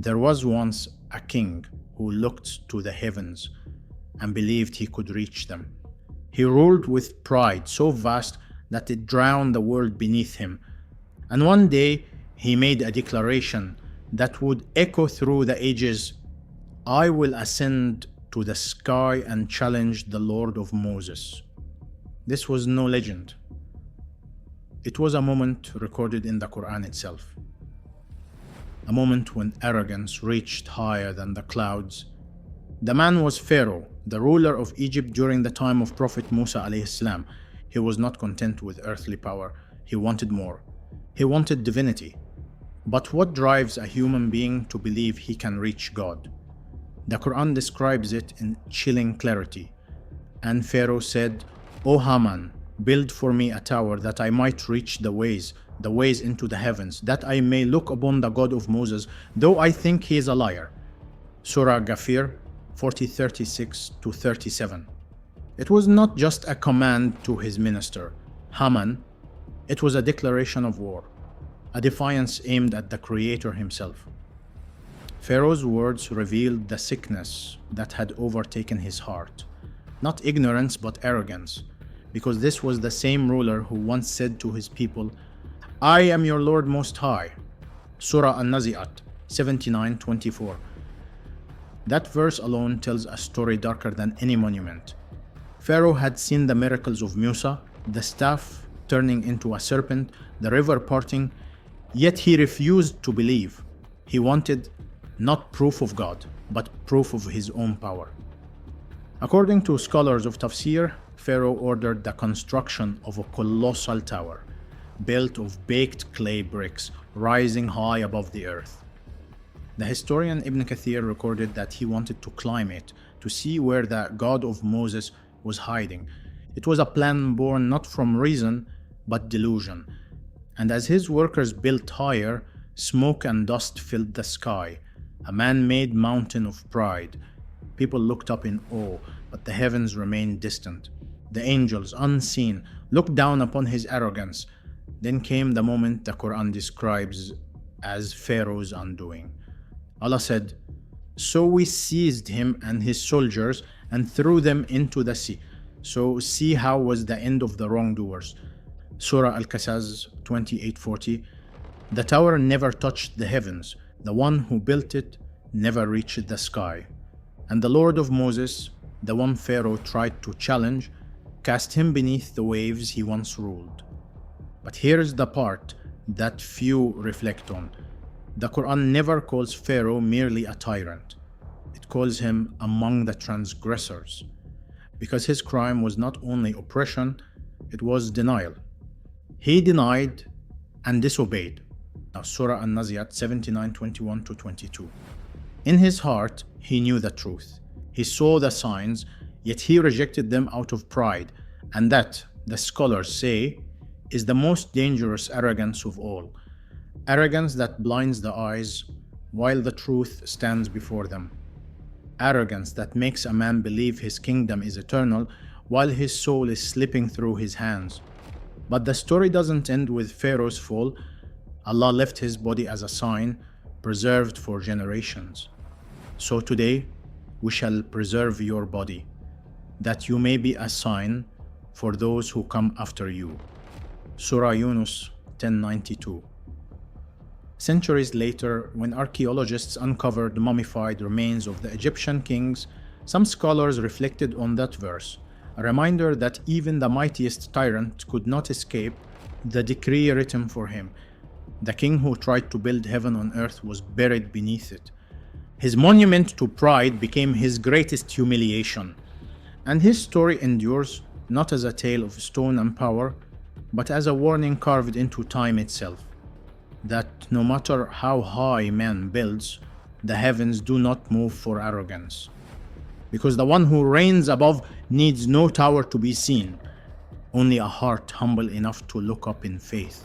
There was once a king who looked to the heavens and believed he could reach them. He ruled with pride so vast that it drowned the world beneath him. And one day he made a declaration that would echo through the ages: I will ascend to the sky and challenge the Lord of Moses. This was no legend. It was a moment recorded in the Quran itself. A moment when arrogance reached higher than the clouds. The man was Pharaoh, the ruler of Egypt during the time of Prophet Musa alayhi salam. He was not content with earthly power. He wanted more. He wanted divinity. But what drives a human being to believe he can reach God? The Quran describes it in chilling clarity. And Pharaoh said, O Haman, build for me a tower that I might reach the ways into the heavens, that I may look upon the God of Moses, though I think he is a liar. Surah Ghafir 40:36-37. It was not just a command to his minister, Haman. It was a declaration of war, a defiance aimed at the Creator himself. Pharaoh's words revealed the sickness that had overtaken his heart. Not ignorance, but arrogance, because this was the same ruler who once said to his people, I am your Lord Most High. Surah An-Nazi'at 79:24. That verse alone tells a story darker than any monument. Pharaoh had seen the miracles of Musa, the staff turning into a serpent, the river parting, yet he refused to believe. He wanted not proof of God, but proof of his own power. According to scholars of tafsir, Pharaoh ordered the construction of a colossal tower, built of baked clay bricks, rising high above the earth. The historian Ibn Kathir recorded that he wanted to climb it, to see where the God of Moses was hiding. It was a plan born not from reason, but delusion. And as his workers built higher, smoke and dust filled the sky, a man-made mountain of pride. People looked up in awe, but the heavens remained distant. The angels, unseen, looked down upon his arrogance. Then came the moment the Quran describes as Pharaoh's undoing. Allah said, So we seized him and his soldiers and threw them into the sea. So see how was the end of the wrongdoers. Surah Al-Qasas 28:40. The tower never touched the heavens. The one who built it never reached the sky. And the Lord of Moses, the one Pharaoh tried to challenge, cast him beneath the waves he once ruled. But here is the part that few reflect on. The Quran never calls Pharaoh merely a tyrant. It calls him among the transgressors, because his crime was not only oppression, it was denial. He denied and disobeyed. Now, Surah An-Nazi'at 79:21-22. In his heart, he knew the truth. He saw the signs, yet he rejected them out of pride, and that, the scholars say, is the most dangerous arrogance of all. Arrogance that blinds the eyes while the truth stands before them. Arrogance that makes a man believe his kingdom is eternal while his soul is slipping through his hands. But the story doesn't end with Pharaoh's fall. Allah left his body as a sign, preserved for generations. So today, we shall preserve your body, that you may be a sign for those who come after you. Surah Yunus 10:92. Centuries later, when archaeologists uncovered mummified remains of the Egyptian kings, some scholars reflected on that verse, a reminder that even the mightiest tyrant could not escape the decree written for him. The king who tried to build heaven on earth was buried beneath it. His monument to pride became his greatest humiliation. And his story endures not as a tale of stone and power, but as a warning carved into time itself, that no matter how high man builds, the heavens do not move for arrogance. Because the one who reigns above needs no tower to be seen, only a heart humble enough to look up in faith.